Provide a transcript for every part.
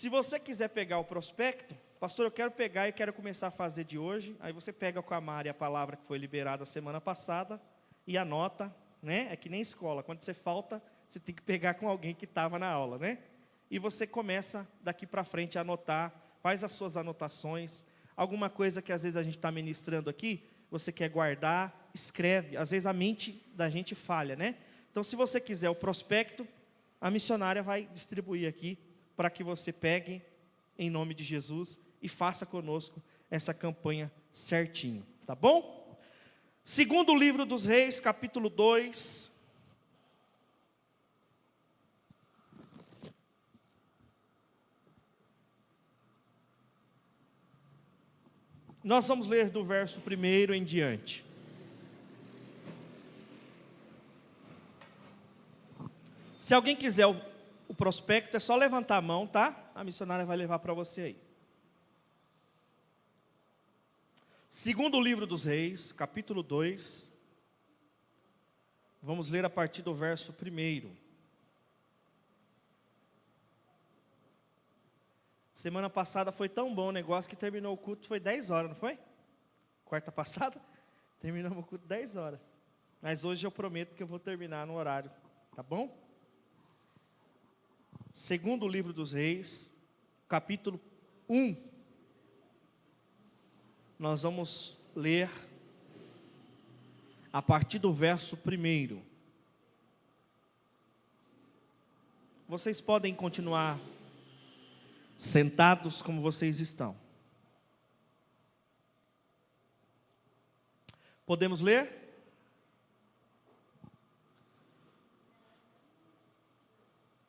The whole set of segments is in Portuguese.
Se você quiser pegar o prospecto, pastor, eu quero pegar e quero começar a fazer de hoje. Aí você pega com a Mari a palavra que foi liberada semana passada e anota, né? É que nem escola, quando você falta, você tem que pegar com alguém que estava na aula, né? E você começa daqui para frente a anotar, faz as suas anotações. Alguma coisa que às vezes a gente está ministrando aqui, você quer guardar, escreve. Às vezes a mente da gente falha, né? Então, se você quiser o prospecto, a missionária vai distribuir aqui para que você pegue em nome de Jesus e faça conosco essa campanha certinho, tá bom? Segundo livro dos Reis, capítulo 2. Nós vamos ler do verso 1 em diante. Se alguém quiser o prospecto, é só levantar a mão, tá? A missionária vai levar para você aí. Segundo livro dos Reis, capítulo 2. Vamos ler a partir do verso 1. Semana passada foi tão bom o negócio que terminou o culto, foi 10 horas, não foi? Quarta passada, terminamos o culto 10 horas. Mas hoje eu prometo que eu vou terminar no horário, tá bom? Segundo livro dos Reis, capítulo 1. Nós vamos ler a partir do verso 1. Vocês podem continuar sentados como vocês estão. Podemos ler?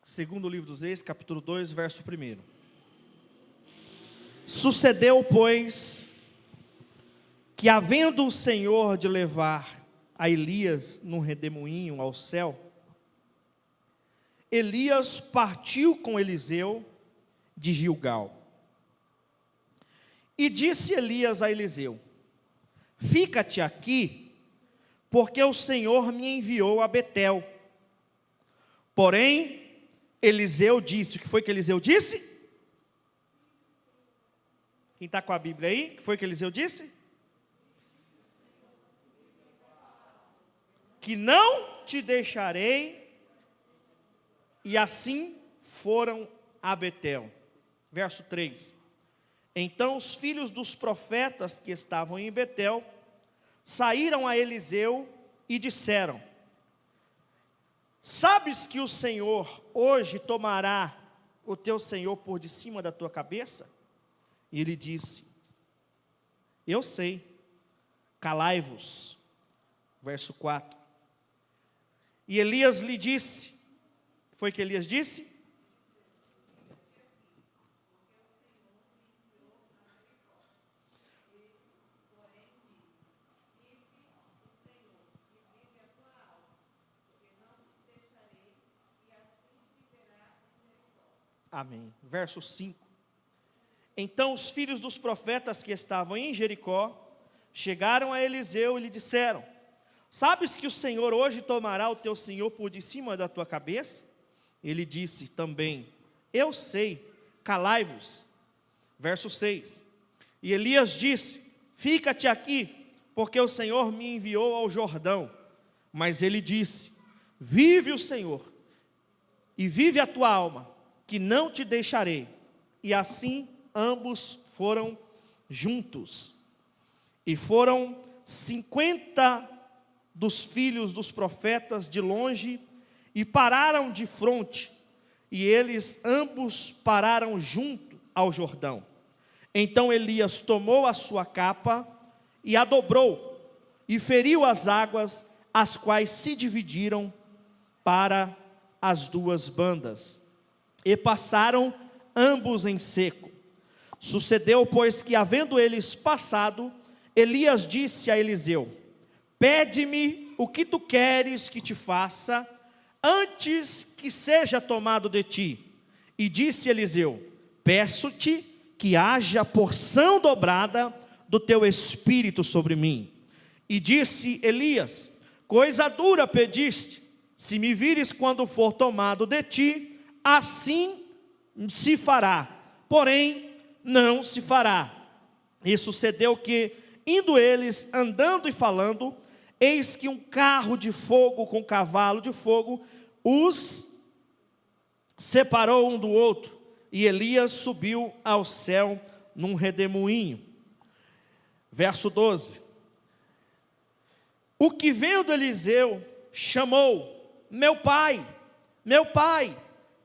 Segundo livro dos Reis, capítulo 2, verso 1. Sucedeu, pois, que havendo o Senhor de levar a Elias num redemoinho ao céu, Elias partiu com Eliseu de Gilgal. E disse Elias a Eliseu: fica-te aqui, porque o Senhor me enviou a Betel. Porém, Eliseu disse, o que foi que Eliseu disse? Quem está com a Bíblia aí, o que foi que Eliseu disse? Que não te deixarei, e assim foram a Betel. Verso 3. Então os filhos dos profetas que estavam em Betel saíram a Eliseu e disseram: sabes que o Senhor hoje tomará o teu senhor por de cima da tua cabeça? E ele disse: eu sei, calai-vos. Verso 4. E Elias lhe disse, foi que Elias disse? Amém. Verso 5. Então os filhos dos profetas que estavam em Jericó chegaram a Eliseu e lhe disseram: sabes que o Senhor hoje tomará o teu senhor por de cima da tua cabeça? Ele disse também: eu sei, calai-vos. Verso 6. E Elias disse: fica-te aqui, porque o Senhor me enviou ao Jordão. Mas ele disse: vive o Senhor, e vive a tua alma, que não te deixarei. E assim ambos foram juntos. E foram 50 dos filhos dos profetas de longe, e pararam de fronte, e eles ambos pararam junto ao Jordão. Então Elias tomou a sua capa, e a dobrou, e feriu as águas, as quais se dividiram para as duas bandas, e passaram ambos em seco. Sucedeu, pois, que havendo eles passado, Elias disse a Eliseu: pede-me o que tu queres que te faça, antes que seja tomado de ti. E disse Eliseu: peço-te que haja porção dobrada do teu espírito sobre mim. E disse Elias: coisa dura pediste, se me vires quando for tomado de ti, assim se fará. porém não se fará. E sucedeu que, indo eles, andando e falando, eis que um carro de fogo com cavalo de fogo os separou um do outro, e Elias subiu ao céu num redemoinho. Verso 12. O que vendo Eliseu, chamou: meu pai,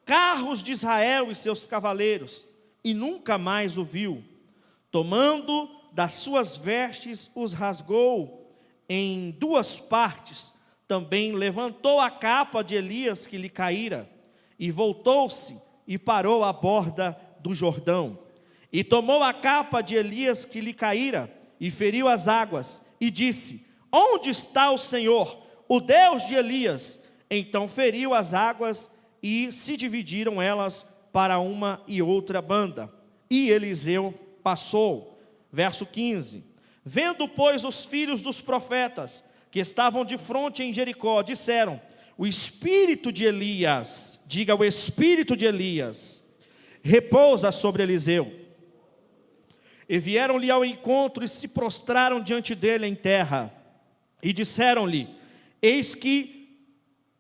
carros de Israel e seus cavaleiros, e nunca mais o viu. Tomando das suas vestes, os rasgou em duas partes. Também levantou a capa de Elias que lhe caíra, e voltou-se e parou à borda do Jordão. E tomou a capa de Elias que lhe caíra, e feriu as águas, e disse: onde está o Senhor, o Deus de Elias? Então feriu as águas, e se dividiram elas para uma e outra banda. E Eliseu passou. Verso 15. Vendo, pois, os filhos dos profetas, que estavam de fronte em Jericó, disseram: o espírito de Elias, diga, o espírito de Elias, repousa sobre Eliseu. E vieram-lhe ao encontro, e se prostraram diante dele em terra, e disseram-lhe: eis que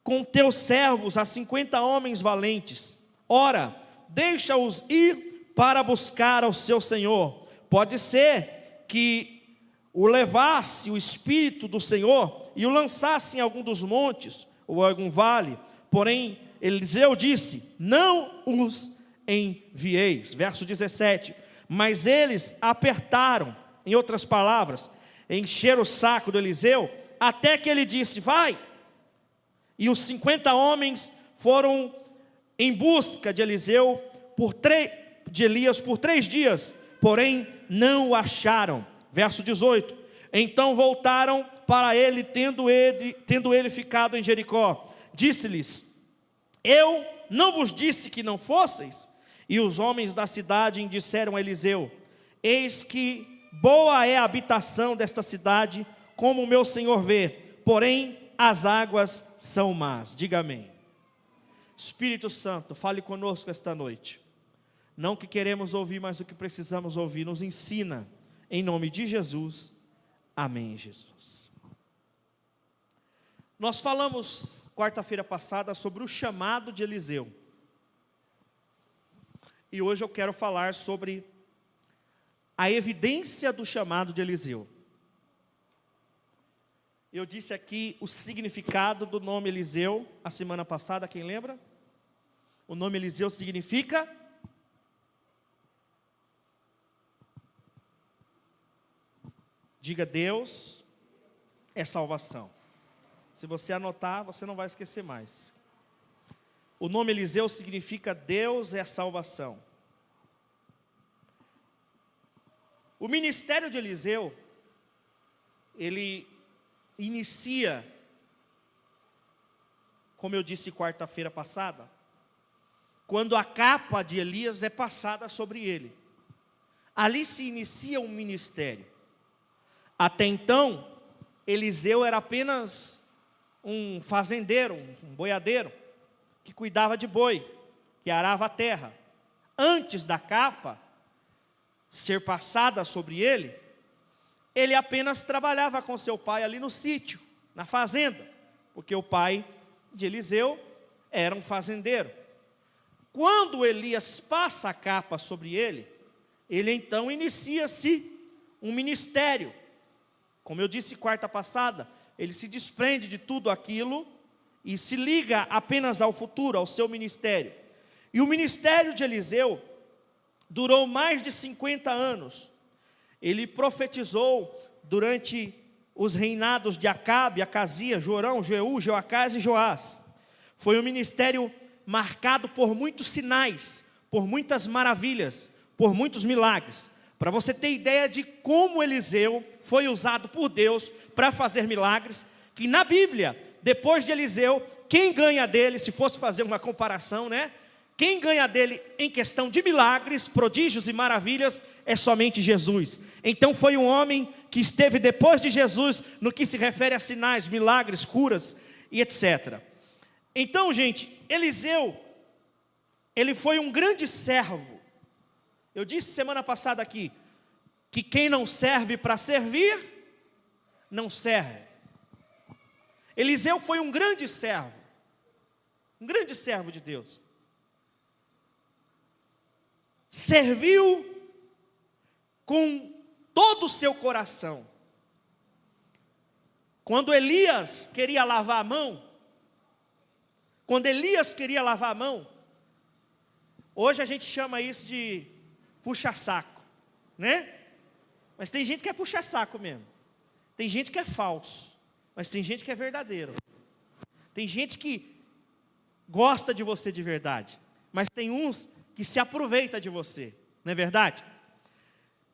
com teus servos há 50 homens valentes. Ora, deixa-os ir para buscar ao seu senhor. Pode ser que o levasse o espírito do Senhor e o lançasse em algum dos montes ou algum vale. Porém, Eliseu disse: não os envieis. Verso 17. Mas eles apertaram, em outras palavras, encheram o saco do Eliseu, até que ele disse: vai. E os 50 homens foram em busca de Elias por 3 dias, porém não o acharam. Verso 18. Então voltaram para ele, tendo ele ficado em Jericó. Disse-lhes: eu não vos disse que não fosseis? E os homens da cidade disseram a Eliseu: eis que boa é a habitação desta cidade, como o meu senhor vê, porém as águas são más. Diga amém. Espírito Santo, fale conosco esta noite. Não que queremos ouvir, mas o que precisamos ouvir. Nos ensina, em nome de Jesus. Amém, Jesus. Nós falamos quarta-feira passada sobre o chamado de Eliseu. E hoje eu quero falar sobre a evidência do chamado de Eliseu. Eu disse aqui o significado do nome Eliseu a semana passada, quem lembra? O nome Eliseu significa... diga, Deus é salvação. Se você anotar, você não vai esquecer mais. O nome Eliseu significa Deus é a salvação. O ministério de Eliseu, ele inicia, como eu disse quarta-feira passada, quando a capa de Elias é passada sobre ele. Ali se inicia um ministério. Até então, Eliseu era apenas um fazendeiro, um boiadeiro, que cuidava de boi, que arava a terra. Antes da capa ser passada sobre ele, ele apenas trabalhava com seu pai ali no sítio, na fazenda, porque o pai de Eliseu era um fazendeiro. Quando Elias passa a capa sobre ele então inicia-se um ministério. Como eu disse quarta passada, ele se desprende de tudo aquilo e se liga apenas ao futuro, ao seu ministério. E o ministério de Eliseu durou mais de 50 anos. Ele profetizou durante os reinados de Acabe, Acasias, Jorão, Jeú, Joacás e Joás. Foi um ministério marcado por muitos sinais, por muitas maravilhas, por muitos milagres. Para você ter ideia de como Eliseu foi usado por Deus para fazer milagres, que na Bíblia, depois de Eliseu, quem ganha dele, se fosse fazer uma comparação, né? Quem ganha dele em questão de milagres, prodígios e maravilhas, é somente Jesus. Então foi um homem que esteve depois de Jesus, no que se refere a sinais, milagres, curas e etc. Então, gente, Eliseu, ele foi um grande servo Eu disse semana passada aqui, que quem não serve para servir, não serve. Eliseu foi um grande servo de Deus. Serviu com todo o seu coração. Quando Elias queria lavar a mão, hoje a gente chama isso de puxa-saco, né? Mas tem gente que é puxa-saco mesmo. Tem gente que é falso, mas tem gente que é verdadeiro. Tem gente que gosta de você de verdade, mas tem uns que se aproveita de você, não é verdade?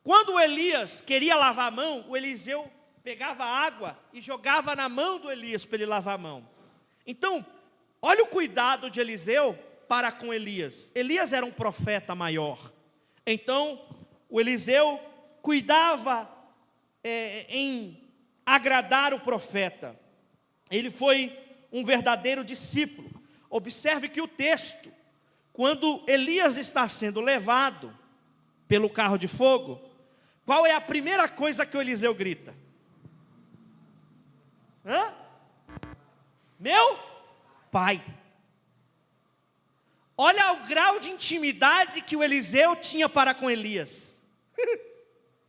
Quando Elias queria lavar a mão, o Eliseu pegava água e jogava na mão do Elias para ele lavar a mão. Então, olha o cuidado de Eliseu para com Elias. Elias era um profeta maior. Então, o Eliseu cuidava em agradar o profeta. Ele foi um verdadeiro discípulo. Observe que o texto, quando Elias está sendo levado pelo carro de fogo, qual é a primeira coisa que o Eliseu grita? Meu pai. Olha o grau de intimidade que o Eliseu tinha para com Elias,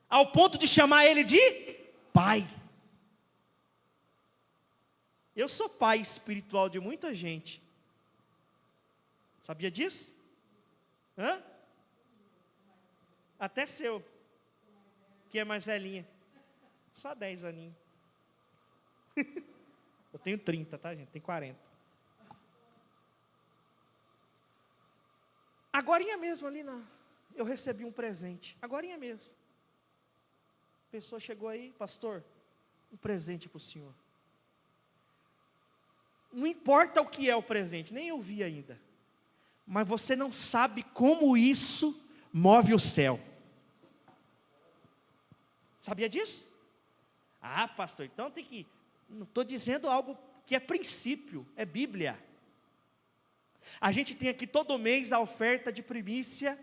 ao ponto de chamar ele de pai. Eu sou pai espiritual de muita gente. Sabia disso? Até seu, que é mais velhinha. Só 10 aninhos. Eu tenho 30, tá, gente? Tenho 40. Agorinha mesmo ali, eu recebi um presente. Agorinha mesmo. A pessoa chegou aí, pastor, um presente para o senhor. Não importa o que é o presente, nem eu vi ainda. Mas você não sabe como isso move o céu. Sabia disso? Ah, pastor, então tem que... Não estou dizendo algo que é princípio, é Bíblia. A gente tem aqui todo mês a oferta de primícia,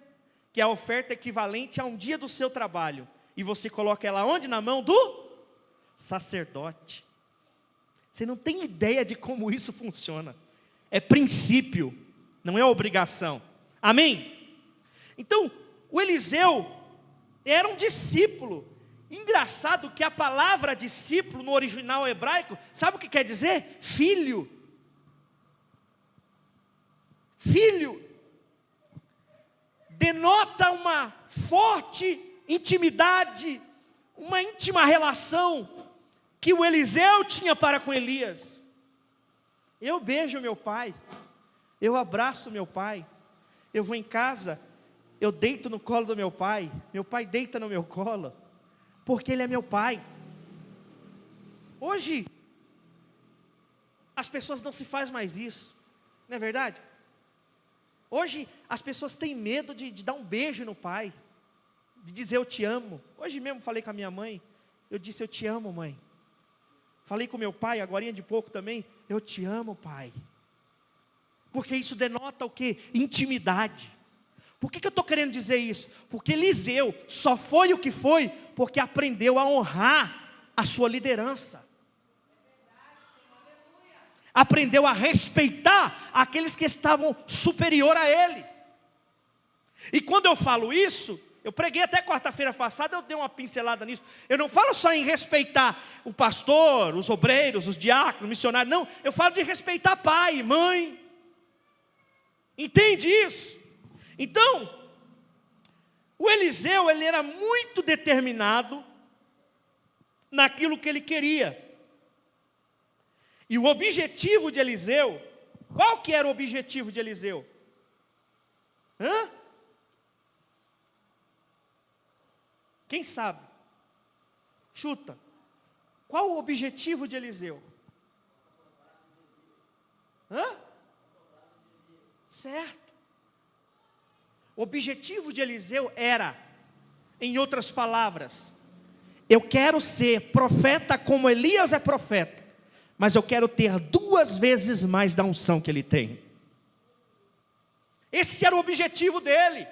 que é a oferta equivalente a um dia do seu trabalho. E você coloca ela onde? Na mão do sacerdote. Você não tem ideia de como isso funciona. É princípio, não é obrigação. Amém? Então, o Eliseu era um discípulo. Engraçado que a palavra discípulo no original hebraico, sabe o que quer dizer? Filho. Filho. Denota uma forte intimidade, uma íntima relação que o Eliseu tinha para com Elias. Eu beijo meu pai, eu abraço meu pai, eu vou em casa, eu deito no colo do meu pai deita no meu colo, porque ele é meu pai. Hoje, as pessoas não se fazem mais isso, não é verdade? Hoje, as pessoas têm medo de dar um beijo no pai, de dizer eu te amo. Hoje mesmo falei com a minha mãe, eu disse eu te amo, mãe. Falei com meu pai, agorinha de pouco também, eu te amo, pai. Porque isso denota o quê? Intimidade. Por que eu estou querendo dizer isso? Porque Eliseu só foi o que foi, porque aprendeu a honrar a sua liderança. Aprendeu a respeitar aqueles que estavam superior a ele. E quando eu falo isso, eu preguei até quarta-feira passada, eu dei uma pincelada nisso. Eu não falo só em respeitar o pastor, os obreiros, os diáconos, missionários. Não, eu falo de respeitar pai, mãe. Entende isso? Então, o Eliseu, ele era muito determinado naquilo que ele queria. E o objetivo de Eliseu, qual que era o objetivo de Eliseu? Quem sabe? Chuta. Qual o objetivo de Eliseu? Certo. O objetivo de Eliseu era, em outras palavras, eu quero ser profeta como Elias é profeta, mas eu quero ter 2 vezes mais da unção que ele tem. Esse era o objetivo dele.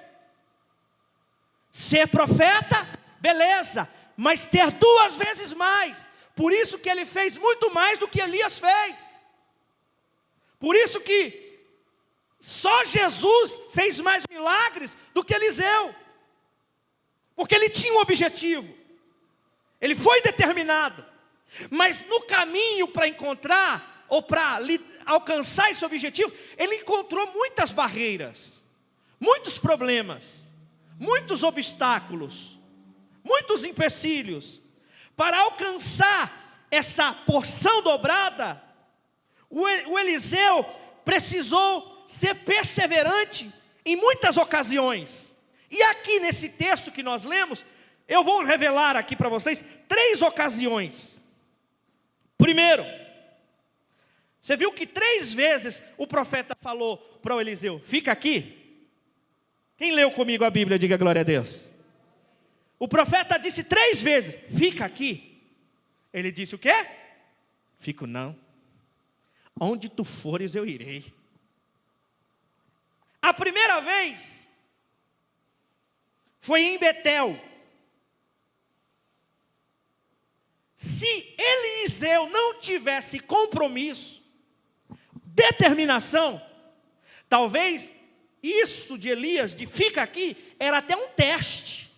Ser profeta, beleza, mas ter 2 vezes mais. Por isso que ele fez muito mais do que Elias fez. Por isso que só Jesus fez mais milagres do que Eliseu. Porque ele tinha um objetivo. Ele foi determinado. Mas no caminho para encontrar, ou para alcançar esse objetivo, ele encontrou muitas barreiras, muitos problemas, muitos obstáculos, muitos empecilhos. Para alcançar essa porção dobrada, o Eliseu precisou ser perseverante em muitas ocasiões. E aqui nesse texto que nós lemos, eu vou revelar aqui para vocês 3 ocasiões. Primeiro, você viu que 3 vezes o profeta falou para o Eliseu: fica aqui. Quem leu comigo a Bíblia, diga glória a Deus. O profeta disse 3 vezes: fica aqui. Ele disse o quê? Fico não. Onde tu fores eu irei. A primeira vez foi em Betel. Se Eliseu não tivesse compromisso, determinação, talvez isso de Elias, de fica aqui, era até um teste.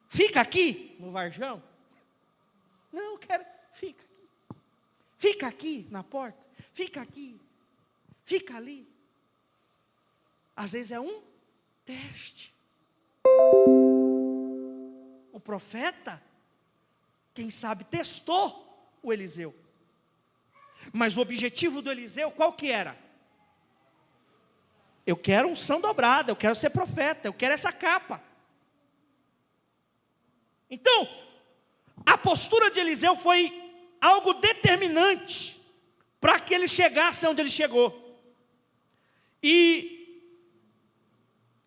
Fica aqui no varjão? Não, eu quero, fica aqui. Fica aqui na porta, fica aqui, fica ali. Às vezes é um teste. O profeta, quem sabe, testou o Eliseu. Mas o objetivo do Eliseu, qual que era? Eu quero unção dobrada, eu quero ser profeta, eu quero essa capa. Então, a postura de Eliseu foi algo determinante para que ele chegasse onde ele chegou. E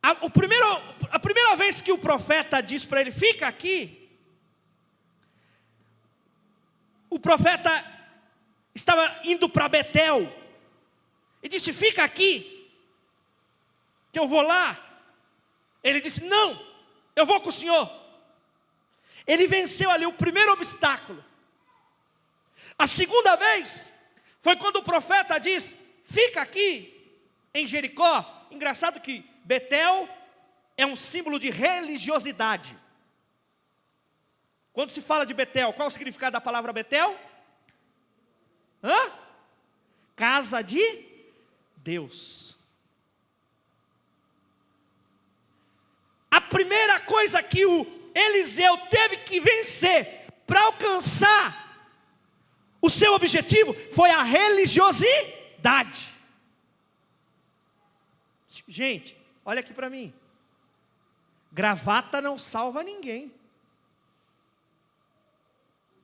a primeira vez que o profeta disse para ele: fica aqui, o profeta estava indo para Betel e disse: fica aqui, que eu vou lá. Ele disse: não, eu vou com o senhor. Ele venceu ali o primeiro obstáculo. A segunda vez foi quando o profeta disse: fica aqui em Jericó. Engraçado que Betel é um símbolo de religiosidade. Quando se fala de Betel, qual é o significado da palavra Betel? Casa de Deus. A primeira coisa que o Eliseu teve que vencer para alcançar o seu objetivo foi a religiosidade. Gente, olha aqui para mim. Gravata não salva ninguém.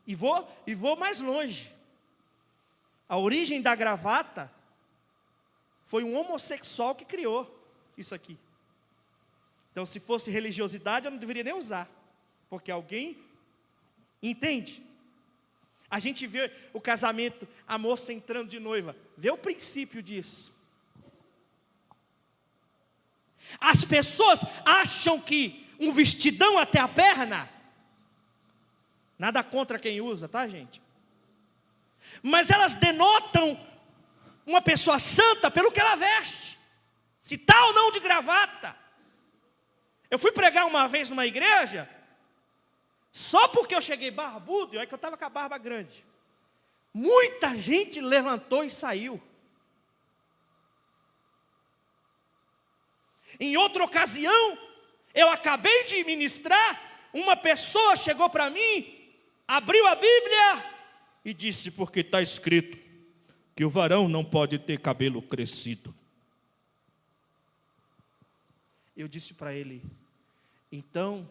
E vou mais longe. A origem da gravata foi um homossexual que criou isso aqui. Então, se fosse religiosidade, eu não deveria nem usar, porque alguém entende. A gente vê o casamento, a moça entrando de noiva, vê o princípio disso. As pessoas acham que um vestidão até a perna, nada contra quem usa, tá, gente? Mas elas denotam uma pessoa santa pelo que ela veste, se tá ou não de gravata. Eu fui pregar uma vez numa igreja, só porque eu cheguei barbudo, e olha que eu estava com a barba grande. Muita gente levantou e saiu. Em outra ocasião, eu acabei de ministrar, uma pessoa chegou para mim, abriu a Bíblia e disse: porque está escrito que o varão não pode ter cabelo crescido. Eu disse para ele: então,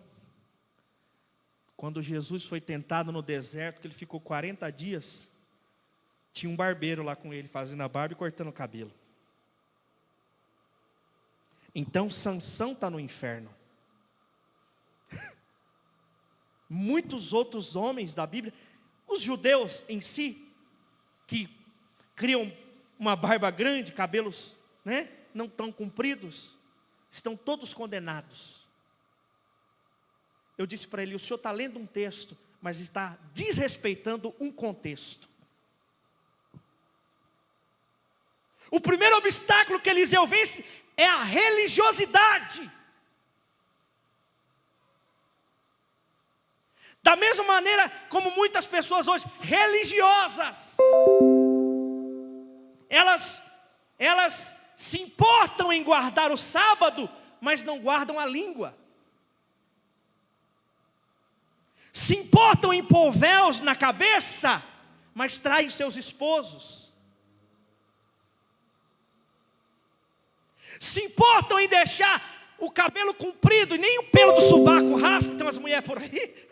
quando Jesus foi tentado no deserto, que ele ficou 40 dias, tinha um barbeiro lá com ele, fazendo a barba e cortando o cabelo. Então, Sansão está no inferno. Muitos outros homens da Bíblia, os judeus em si, que criam uma barba grande, cabelos, não tão compridos, estão todos condenados. Eu disse para ele: o senhor está lendo um texto, mas está desrespeitando um contexto. O primeiro obstáculo que Eliseu vence é a religiosidade. Da mesma maneira como muitas pessoas hoje, religiosas, elas se importam em guardar o sábado, mas não guardam a língua. Se importam em pôr véus na cabeça, mas traem seus esposos. Se importam em deixar o cabelo comprido e nem o pelo do sovaco raspa, tem umas mulheres por aí.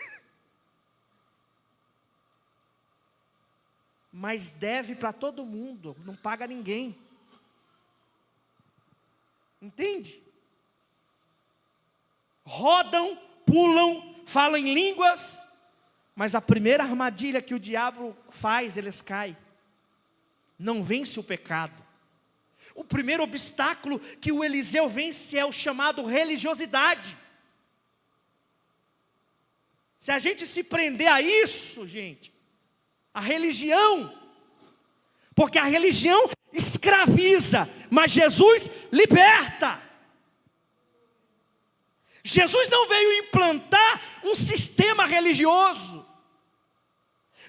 Mas deve para todo mundo, não paga ninguém. Entende? Rodam, pulam, falam em línguas, mas a primeira armadilha que o diabo faz, eles caem. Não vence o pecado. O primeiro obstáculo que o Eliseu vence é o chamado religiosidade. Se a gente se prender a isso, gente, a religião, porque a religião escraviza, mas Jesus liberta. Jesus não veio implantar um sistema religioso.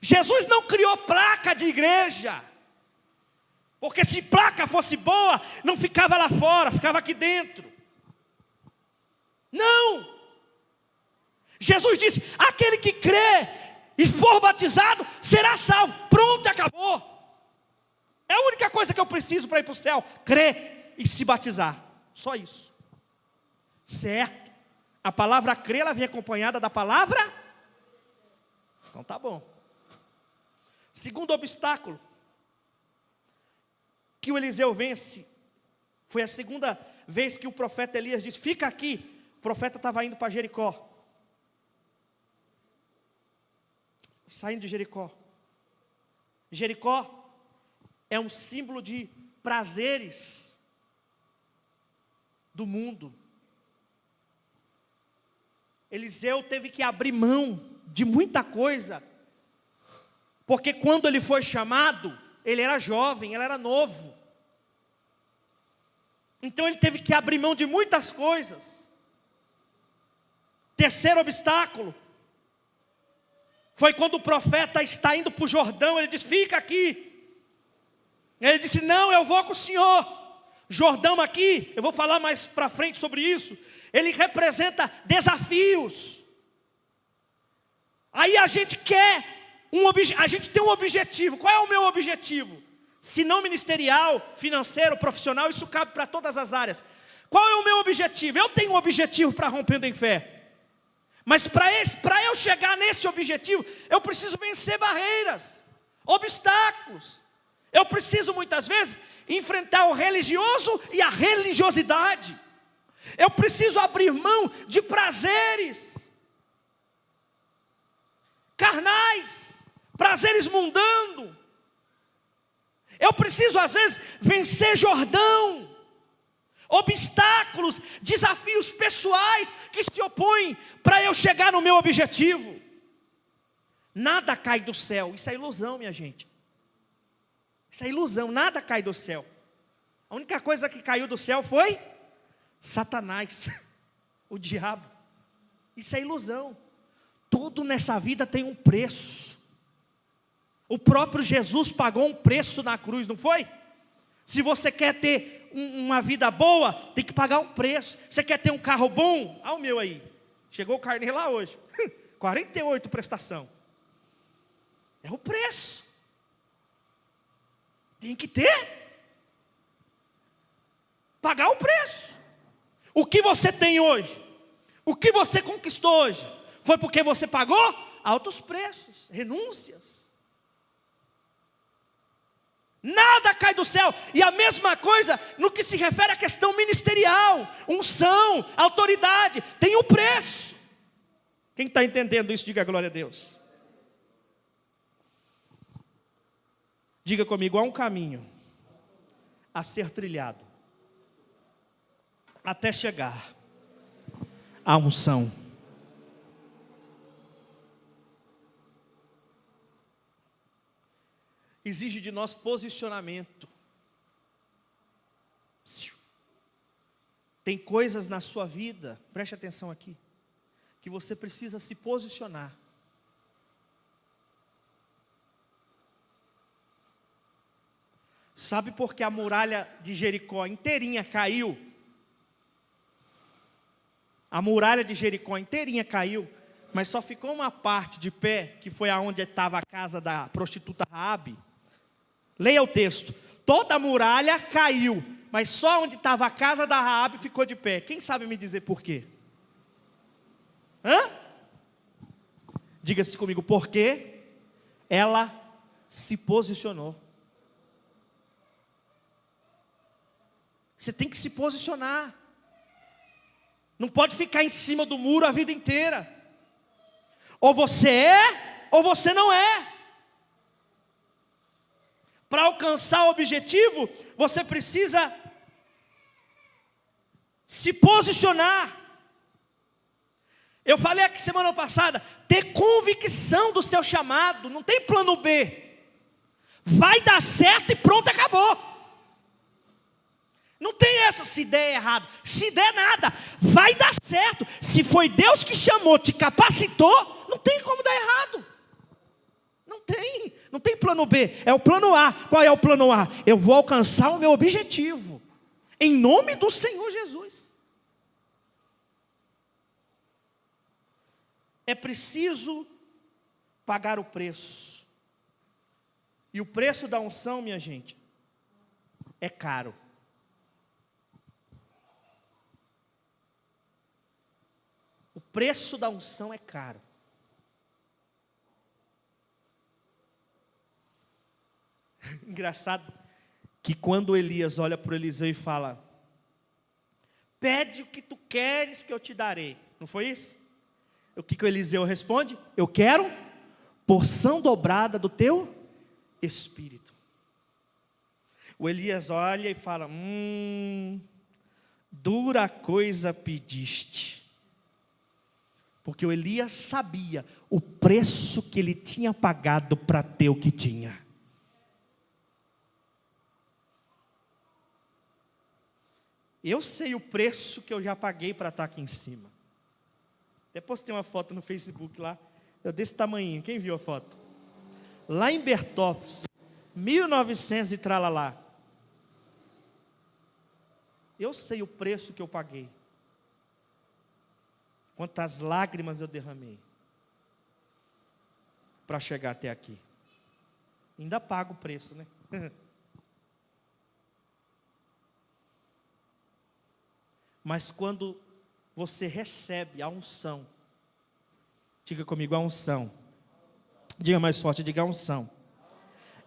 Jesus não criou placa de igreja. Porque se placa fosse boa, não ficava lá fora, ficava aqui dentro. Não! Jesus disse: aquele que crê e for batizado, será salvo. Pronto, acabou. É a única coisa que eu preciso para ir para o céu: crer e se batizar. Só isso. Certo? A palavra crer, ela vem acompanhada da palavra? Então tá bom. Segundo obstáculo que o Eliseu vence, foi a segunda vez que o profeta Elias disse: fica aqui. O profeta estava indo para Jericó. Saindo de Jericó. Jericó é um símbolo de prazeres do mundo. Eliseu teve que abrir mão de muita coisa, porque quando ele foi chamado, ele era jovem, ele era novo. Então ele teve que abrir mão de muitas coisas. Terceiro obstáculo foi quando o profeta está indo para o Jordão. Ele disse: fica aqui. Ele disse: não, eu vou com o senhor. Jordão aqui, eu vou falar mais para frente sobre isso, ele representa desafios. Aí a gente quer a gente tem um objetivo. Qual é o meu objetivo? Se não ministerial, financeiro, profissional, isso cabe para todas as áreas. Qual é o meu objetivo? Eu tenho um objetivo para Rompendo em Fé. Mas para eu chegar nesse objetivo, eu preciso vencer barreiras, obstáculos. Eu preciso muitas vezes enfrentar o religioso e a religiosidade. Eu preciso abrir mão de prazeres carnais, prazeres mundanos. Eu preciso às vezes vencer Jordão, obstáculos, desafios pessoais que se opõem para eu chegar no meu objetivo. Nada cai do céu. Isso é ilusão, minha gente. Isso é ilusão, nada cai do céu. A única coisa que caiu do céu foi Satanás, o diabo. Isso é ilusão. Tudo nessa vida tem um preço. O próprio Jesus pagou um preço na cruz, não foi? Se você quer ter uma vida boa, tem que pagar um preço. Você quer ter um carro bom? Ah, o meu aí. Chegou o carneiro lá hoje. 48 prestação. É o preço. Tem que ter. Pagar o preço. O que você tem hoje, o que você conquistou hoje, foi porque você pagou altos preços, renúncias. Nada cai do céu. E a mesma coisa no que se refere à questão ministerial, unção, autoridade, tem um preço. Quem está entendendo isso, diga glória a Deus. Diga comigo: há um caminho a ser trilhado até chegar à unção. Exige de nós posicionamento. Tem coisas na sua vida, preste atenção aqui, que você precisa se posicionar. Sabe por que a muralha de Jericó inteirinha caiu? A muralha de Jericó inteirinha caiu, mas só ficou uma parte de pé, que foi aonde estava a casa da prostituta Raabe. Leia o texto. Toda a muralha caiu, mas só onde estava a casa da Raabe ficou de pé. Quem sabe me dizer por quê? Diga-se comigo, porque ela se posicionou. Você tem que se posicionar. Não pode ficar em cima do muro a vida inteira. Ou você é, ou você não é. Para alcançar o objetivo, você precisa se posicionar. Eu falei aqui semana passada, ter convicção do seu chamado, não tem plano B. Vai dar certo e pronto, acabou. Não tem essa, se der errado, se der nada, vai dar certo. Se foi Deus que chamou, te capacitou, não tem como dar errado. Não tem plano B, é o plano A. Qual é o plano A? Eu vou alcançar o meu objetivo, em nome do Senhor Jesus. É preciso pagar o preço. E o preço da unção, minha gente, é caro. O preço da unção é caro. Engraçado que quando Elias olha para Eliseu e fala: pede o que tu queres que eu te darei. Não foi isso? O que o Eliseu responde? Eu quero porção dobrada do teu espírito. O Elias olha e fala: dura coisa pediste. Porque o Elias sabia o preço que ele tinha pagado para ter o que tinha. Eu sei o preço que eu já paguei para estar aqui em cima. Depois tem uma foto no Facebook lá, eu desse tamanhinho, quem viu a foto? Lá em Bertópolis, 1900 e tralalá. Eu sei o preço que eu paguei. Quantas lágrimas eu derramei para chegar até aqui. Ainda pago o preço, né? Mas quando você recebe a unção, diga comigo, a unção. Diga mais forte, diga a unção.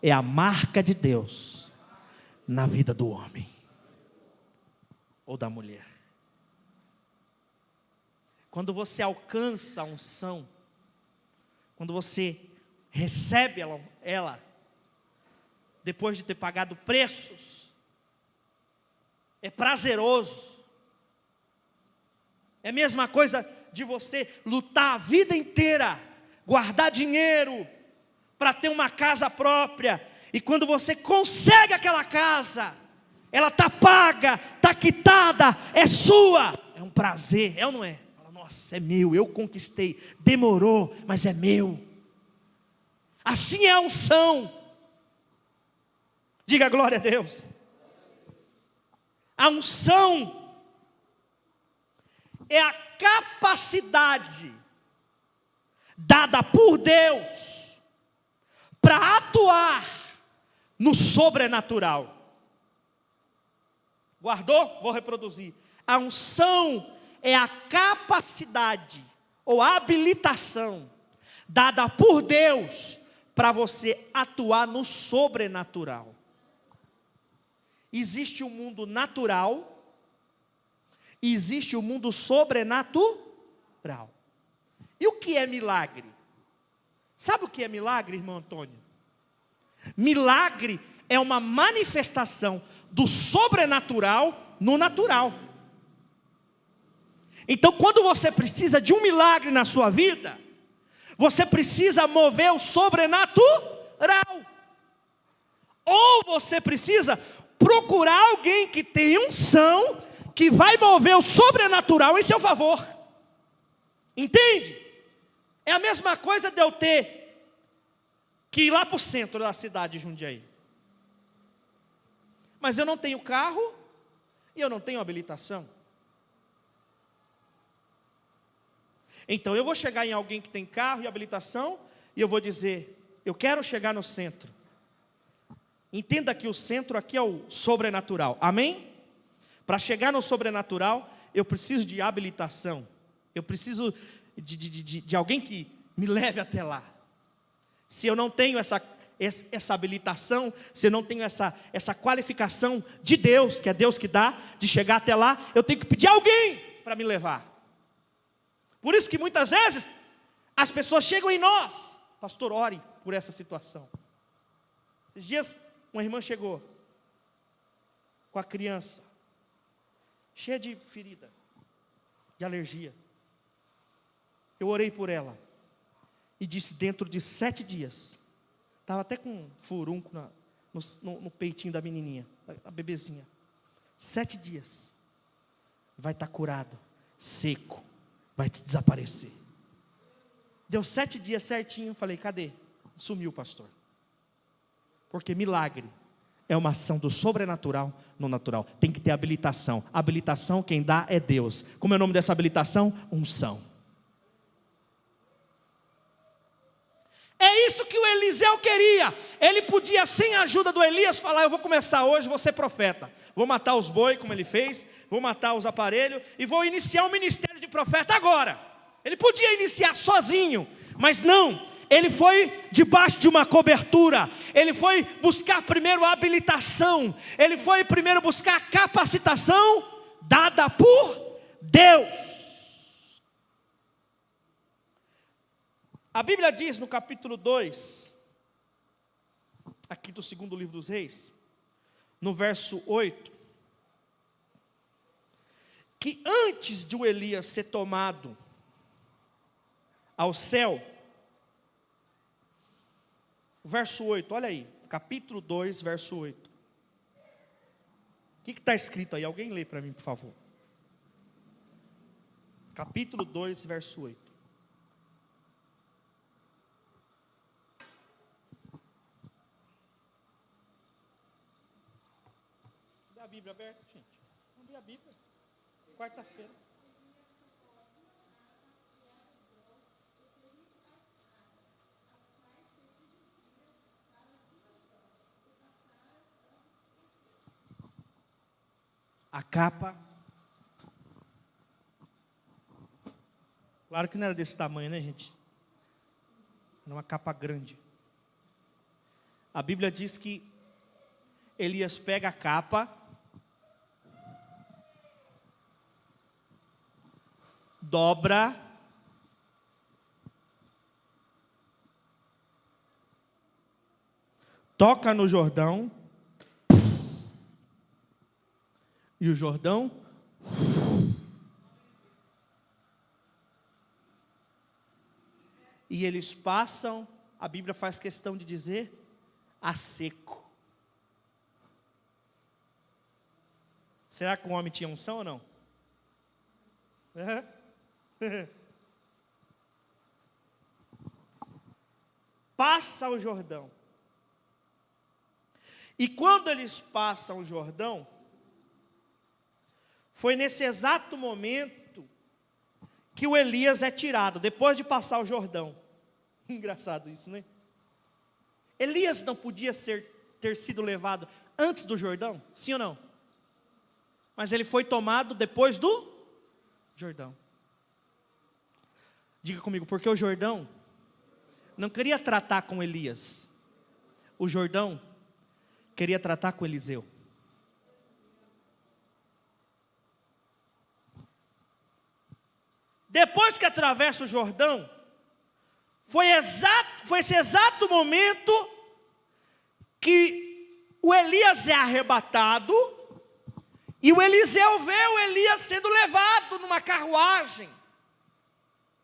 É a marca de Deus na vida do homem ou da mulher. Quando você alcança a unção, quando você recebe ela, depois de ter pagado preços, é prazeroso. É a mesma coisa de você lutar a vida inteira, guardar dinheiro para ter uma casa própria. E quando você consegue aquela casa, ela está paga, está quitada, é sua. É um prazer, é ou não é? Fala, nossa, é meu, eu conquistei. Demorou, mas é meu. Assim é a unção. Diga glória a Deus. A unção é a capacidade dada por Deus para atuar no sobrenatural. Guardou? Vou reproduzir. A unção é a capacidade ou habilitação dada por Deus para você atuar no sobrenatural. Existe o mundo natural e existe o mundo sobrenatural. E o que é milagre? Sabe o que é milagre, irmão Antônio? Milagre é uma manifestação do sobrenatural no natural. Então, quando você precisa de um milagre na sua vida, você precisa mover o sobrenatural. Ou você precisa procurar alguém que tem unção, que vai mover o sobrenatural em seu favor. Entende? É a mesma coisa de eu ter que ir lá para o centro da cidade de Jundiaí. Mas eu não tenho carro e eu não tenho habilitação. Então eu vou chegar em alguém que tem carro e habilitação e eu vou dizer: eu quero chegar no centro. Entenda que o centro aqui é o sobrenatural, amém? Para chegar no sobrenatural, eu preciso de habilitação. Eu preciso de alguém que me leve até lá. Se eu não tenho essa habilitação, se eu não tenho essa qualificação de Deus, que é Deus que dá, de chegar até lá, eu tenho que pedir alguém para me levar. Por isso que muitas vezes as pessoas chegam em nós: pastor, ore por essa situação. Esses dias uma irmã chegou com a criança cheia de ferida, de alergia. Eu orei por ela e disse: dentro de 7 dias, estava até com um furúnculo no peitinho da menininha, a bebezinha. 7 dias, vai estar curado, seco, vai desaparecer. Deu 7 dias certinho, falei: cadê? Sumiu, pastor. Porque milagre é uma ação do sobrenatural no natural. Tem que ter habilitação. Habilitação quem dá é Deus. Como é o nome dessa habilitação? Unção. É isso que o Eliseu queria. Ele podia, sem a ajuda do Elias, falar: eu vou começar hoje, vou ser profeta. Vou matar os bois, como ele fez, vou matar os aparelhos e vou iniciar um ministério de profeta agora. Ele podia iniciar sozinho, mas não. Ele foi debaixo de uma cobertura. Ele foi buscar primeiro a habilitação. Ele foi primeiro buscar a capacitação dada por Deus. A Bíblia diz no capítulo 2, aqui do 2º livro dos Reis, no verso 8, que antes de o Elias ser tomado ao céu, verso 8, olha aí, capítulo 2, verso 8. O que está escrito aí? Alguém lê para mim, por favor. Capítulo 2, verso 8. Cadê a Bíblia aberta, gente? Vamos ver a Bíblia. Quarta-feira. A capa, claro que não era desse tamanho, né, gente? Era uma capa grande. A Bíblia diz que Elias pega a capa, dobra, toca no Jordão, e o Jordão e eles passam, a Bíblia faz questão de dizer, a seco. Será que o homem tinha unção ou não? Passa o Jordão. E quando eles passam o Jordão, foi nesse exato momento que o Elias é tirado, depois de passar o Jordão. Engraçado isso, né? Elias não podia ter sido levado antes do Jordão? Sim ou não? Mas ele foi tomado depois do Jordão. Diga comigo, porque o Jordão não queria tratar com Elias. O Jordão queria tratar com Eliseu. Depois que atravessa o Jordão, foi esse exato momento que o Elias é arrebatado E o Eliseu vê o Elias sendo levado numa carruagem,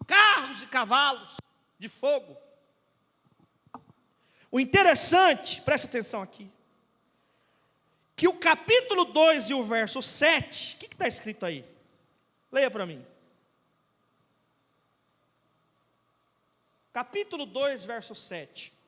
carros e cavalos de fogo. O interessante, presta atenção aqui, que o capítulo 2 e o verso 7, o que está escrito aí? Leia para mim. Capítulo 2, verso 7.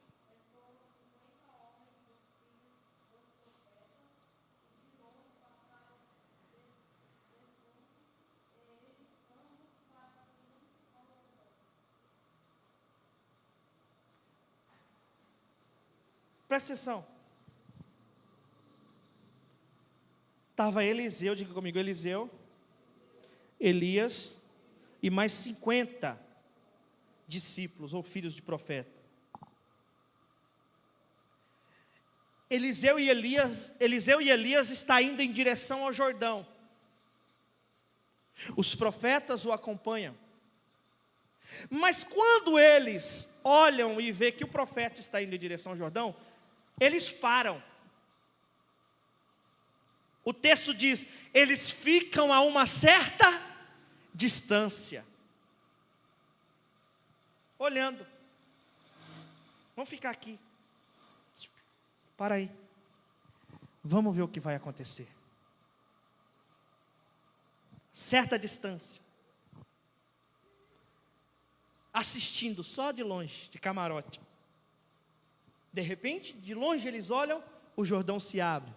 Presta atenção. Estava Eliseu, diga comigo, Eliseu, Elias e mais 50 discípulos ou filhos de profeta. Eliseu e Elias está indo em direção ao Jordão. Os profetas o acompanham. Mas quando eles olham e vê que o profeta está indo em direção ao Jordão, eles param. O texto diz, eles ficam a uma certa distância, olhando. Vamos ficar aqui. Para aí. Vamos ver o que vai acontecer. Certa distância. Assistindo só de longe, de camarote. De repente, de longe eles olham, o Jordão se abre.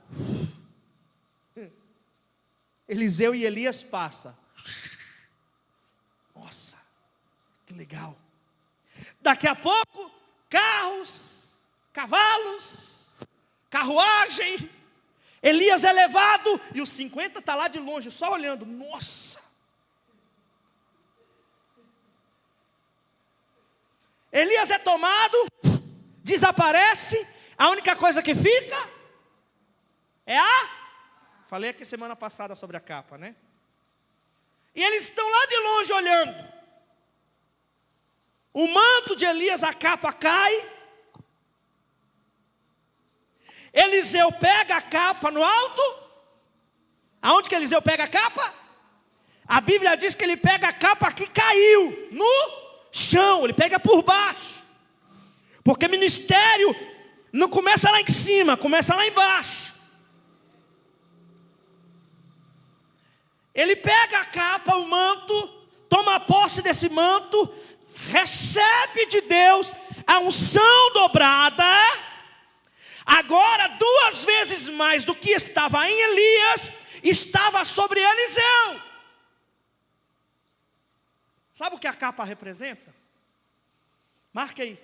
Eliseu e Elias passam. Nossa, que legal. Daqui a pouco, carros, cavalos, carruagem. Elias é levado e os 50 estão lá de longe, só olhando. Nossa. Elias é tomado, desaparece. A única coisa que fica é a... Falei aqui semana passada sobre a capa, né? E eles estão lá de longe olhando. O manto de Elias, a capa cai. Eliseu pega a capa no alto. Aonde que Eliseu pega a capa? A Bíblia diz que ele pega a capa que caiu no chão. Ele pega por baixo. Porque ministério não começa lá em cima, começa lá embaixo. Ele pega a capa, o manto, toma posse desse manto, recebe de Deus a unção dobrada, agora 2 vezes mais do que estava em Elias, estava sobre Eliseu. Sabe o que a capa representa? Marca aí.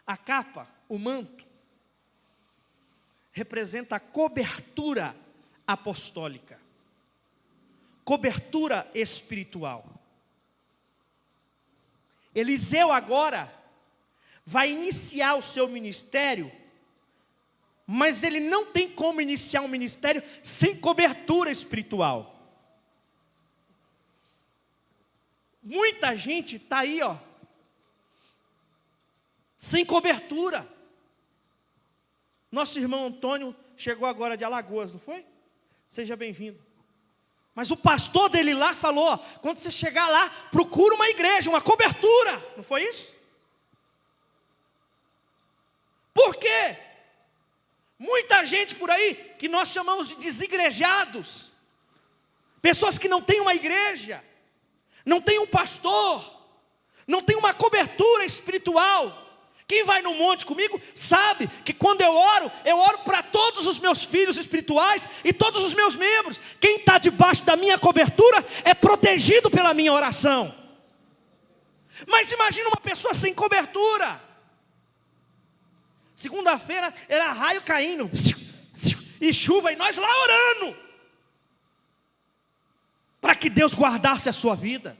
A capa, o manto, representa a cobertura apostólica. Cobertura espiritual. Eliseu agora vai iniciar o seu ministério, mas ele não tem como iniciar um ministério sem cobertura espiritual. Muita gente está aí, ó, sem cobertura. Nosso irmão Antônio chegou agora de Alagoas, não foi? Seja bem-vindo. Mas o pastor dele lá falou, quando você chegar lá, procura uma igreja, uma cobertura. Não foi isso? Por quê? Muita gente por aí, que nós chamamos de desigrejados. Pessoas que não têm uma igreja, não têm um pastor, não têm uma cobertura espiritual. Quem vai no monte comigo sabe que quando eu oro para todos os meus filhos espirituais e todos os meus membros. Quem está debaixo da minha cobertura é protegido pela minha oração. Mas imagina uma pessoa sem cobertura. Segunda-feira era raio caindo e chuva, e nós lá orando para que Deus guardasse a sua vida.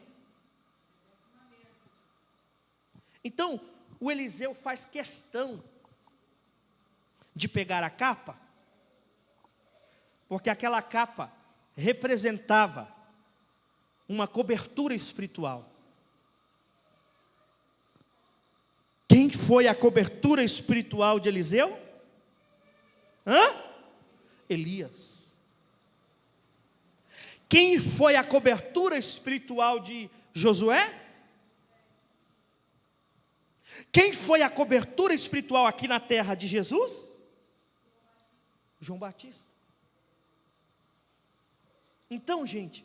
Então, o Eliseu faz questão de pegar a capa, porque aquela capa representava uma cobertura espiritual. Quem foi a cobertura espiritual de Eliseu? Elias. Quem foi a cobertura espiritual de Josué? Quem foi a cobertura espiritual aqui na terra de Jesus? João Batista. Então, gente,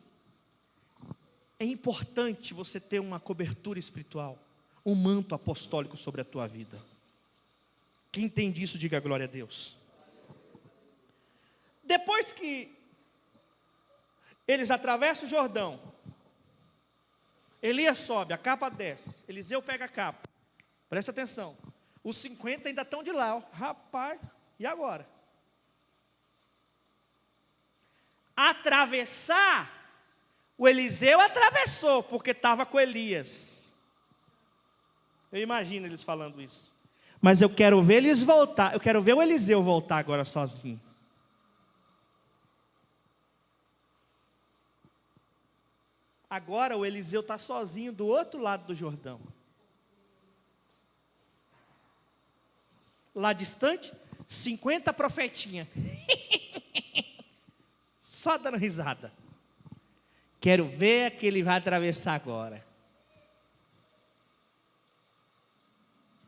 é importante você ter uma cobertura espiritual, um manto apostólico sobre a tua vida. Quem entende isso, diga glória a Deus. Depois que eles atravessam o Jordão, Elias sobe, a capa desce, Eliseu pega a capa. Presta atenção, os 50 ainda estão de lá, ó. Rapaz, e agora? Atravessar, o Eliseu atravessou, porque estava com Elias. Eu imagino eles falando isso. Mas eu quero ver eles voltar, eu quero ver o Eliseu voltar agora sozinho. Agora o Eliseu está sozinho do outro lado do Jordão. Lá distante, 50 profetinhas. Só dando risada. Quero ver que ele vai atravessar agora.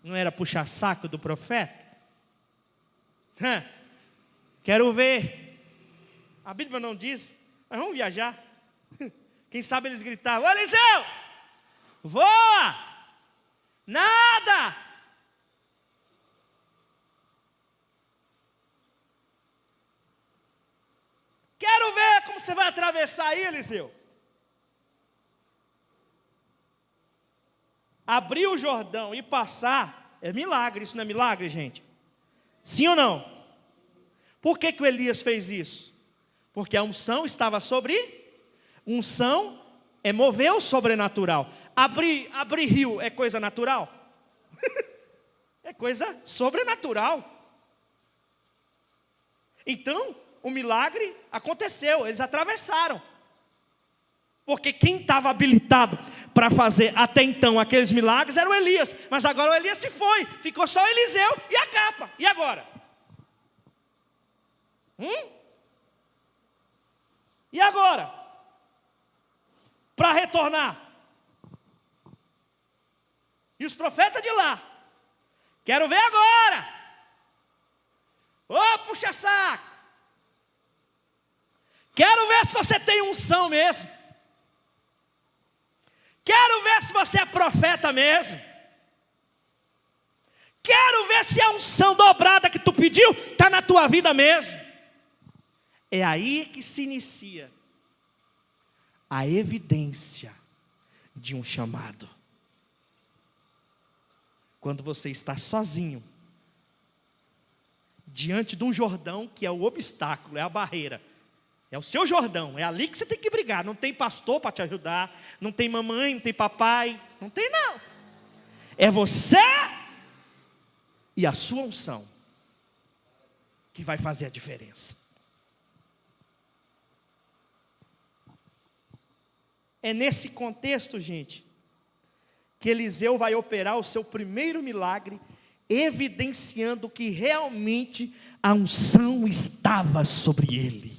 Não era puxar saco do profeta? Quero ver. A Bíblia não diz, mas vamos viajar. Quem sabe eles gritavam: Eliseu, voa! Nada! Quero ver como você vai atravessar aí, Eliseu. Abrir o Jordão e passar é milagre, isso não é milagre, gente? Sim ou não? Por que o Elias fez isso? Porque a unção estava sobre. Unção é mover o sobrenatural. Abrir rio é coisa natural? É coisa sobrenatural. Então, o milagre aconteceu, eles atravessaram. Porque quem estava habilitado para fazer até então aqueles milagres era o Elias. Mas agora o Elias se foi, ficou só o Eliseu e a capa. E agora? E agora? Para retornar. E os profetas de lá. Quero ver agora. Ô, puxa saco. Quero ver se você tem unção mesmo. Quero ver se você é profeta mesmo. Quero ver se a unção dobrada que tu pediu está na tua vida mesmo. É aí que se inicia a evidência de um chamado. Quando você está sozinho, diante de um Jordão que é o obstáculo, é a barreira. É o seu Jordão, é ali que você tem que brigar. Não tem pastor para te ajudar, não tem mamãe, não tem papai, não tem não. É você e a sua unção que vai fazer a diferença. É nesse contexto, gente, que Eliseu vai operar o seu primeiro milagre, evidenciando que realmente a unção estava sobre ele.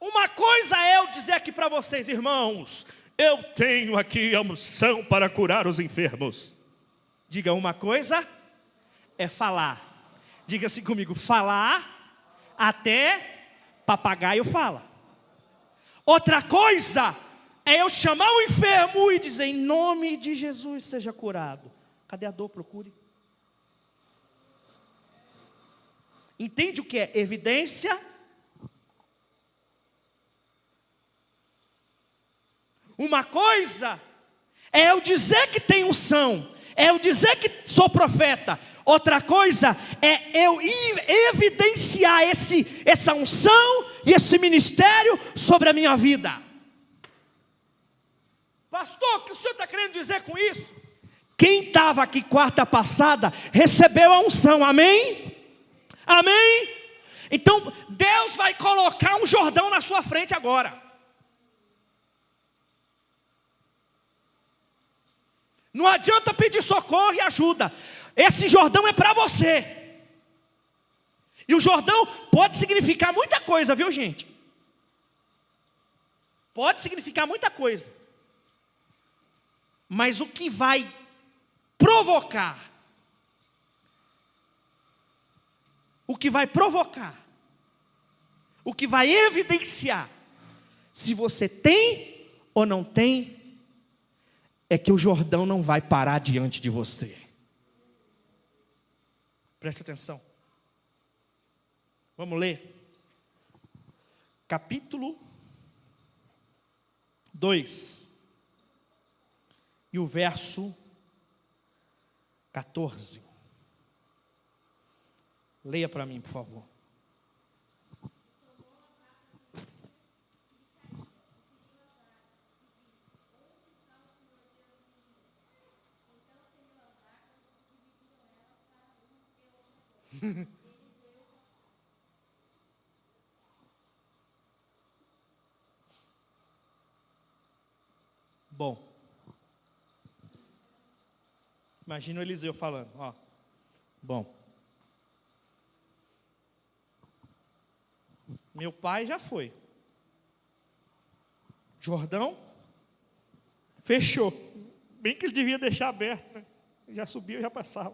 Uma coisa é eu dizer aqui para vocês, irmãos, eu tenho aqui a unção para curar os enfermos. Diga, uma coisa é falar. Diga assim comigo, falar até papagaio fala. Outra coisa é eu chamar o enfermo e dizer, em nome de Jesus seja curado. Cadê a dor? Procure. Entende o que é evidência? Uma coisa é eu dizer que tenho unção, é eu dizer que sou profeta. Outra coisa é eu evidenciar essa unção e esse ministério sobre a minha vida. Pastor, o que o senhor está querendo dizer com isso? Quem estava aqui quarta passada recebeu a unção, amém? Amém? Então Deus vai colocar um Jordão na sua frente agora. Não adianta pedir socorro e ajuda. Esse Jordão é para você. E o Jordão pode significar muita coisa, viu, gente? Pode significar muita coisa. Mas o que vai provocar, o que vai evidenciar se você tem ou não tem, é que o Jordão não vai parar diante de você. Preste atenção. Vamos ler. Capítulo 2. E o verso 14. Leia para mim, por favor. Bom, imagina o Eliseu falando, ó. Bom, meu pai já foi. Jordão fechou. Bem que ele devia deixar aberto, né? Já subiu, já passava.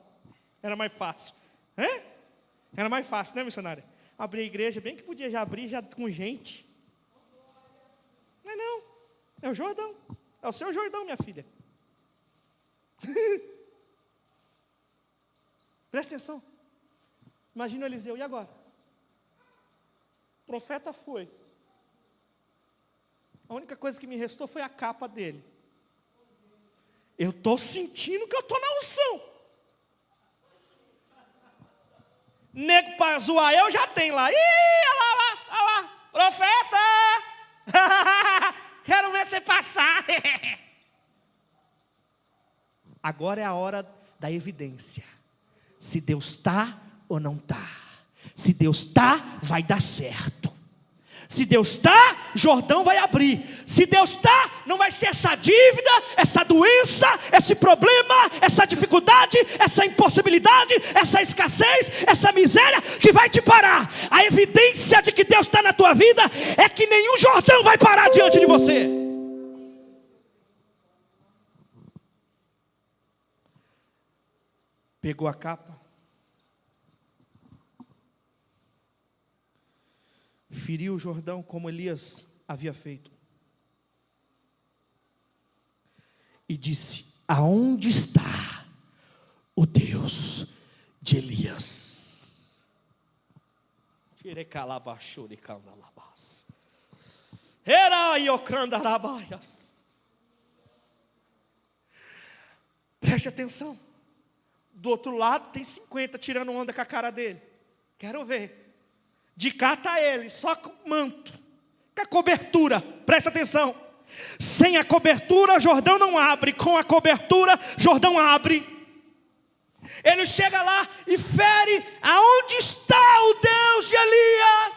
Era mais fácil. Era mais fácil, né, missionária? Abrir a igreja, bem que podia já abrir já com gente. Não, é o Jordão. É o seu Jordão, minha filha. Presta atenção. Imagina o Eliseu, e agora? O profeta foi. A única coisa que me restou foi a capa dele. Eu estou sentindo que eu estou na unção. Nego para zoar, eu já tenho lá. Ih, olha lá, profeta! Quero ver você passar. Agora é a hora da evidência. Se Deus está ou não está. Se Deus está, vai dar certo. Se Deus está, Jordão vai abrir. Se Deus está, não vai ser essa dívida, essa doença, esse problema, essa dificuldade, essa impossibilidade, essa escassez, essa miséria que vai te parar. A evidência de que Deus está na tua vida é que nenhum Jordão vai parar diante de você. Pegou a capa, feriu o Jordão como Elias havia feito, e disse: aonde está o Deus de Elias? Preste atenção. Do outro lado tem 50 tirando onda com a cara dele. Quero ver. De cá está ele, só com o manto, com a cobertura. Presta atenção. Sem a cobertura, Jordão não abre. Com a cobertura, Jordão abre. Ele chega lá e fere. Aonde está o Deus de Elias?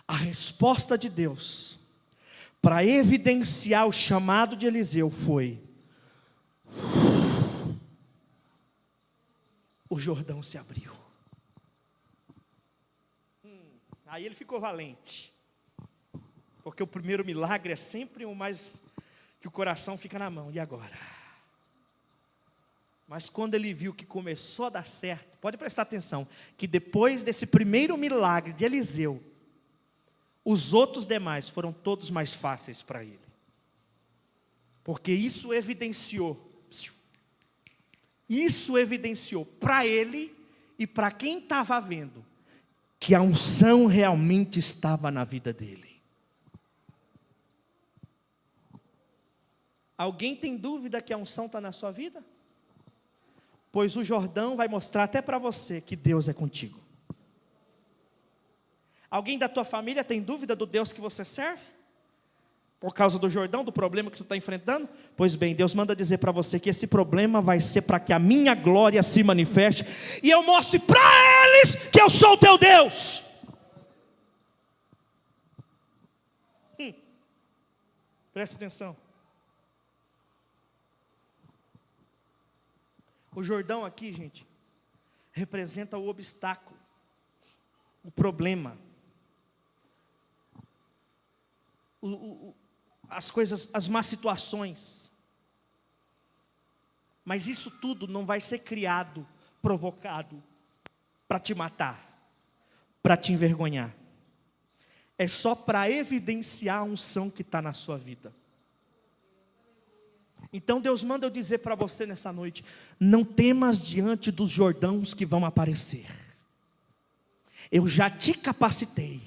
A resposta de Deus para evidenciar o chamado de Eliseu foi: o Jordão se abriu. Aí ele ficou valente. Porque o primeiro milagre é sempre o mais que o coração fica na mão. E agora? Mas quando ele viu que começou a dar certo, pode prestar atenção, que depois desse primeiro milagre de Eliseu, os outros demais foram todos mais fáceis para ele. Porque isso evidenciou para ele e para quem estava vendo que a unção realmente estava na vida dele. Alguém tem dúvida que a unção está na sua vida? Pois o Jordão vai mostrar até para você que Deus é contigo. Alguém da tua família tem dúvida do Deus que você serve? Por causa do Jordão, do problema que tu está enfrentando? Pois bem, Deus manda dizer para você que esse problema vai ser para que a minha glória se manifeste e eu mostre para eles que eu sou o teu Deus. Presta atenção. O Jordão aqui, gente, representa o obstáculo, o problema, as coisas, as más situações. Mas isso tudo não vai ser criado, provocado, para te matar, para te envergonhar. É só para evidenciar a unção que está na sua vida. Então Deus manda eu dizer para você nessa noite: não temas diante dos Jordãos que vão aparecer. Eu já te capacitei.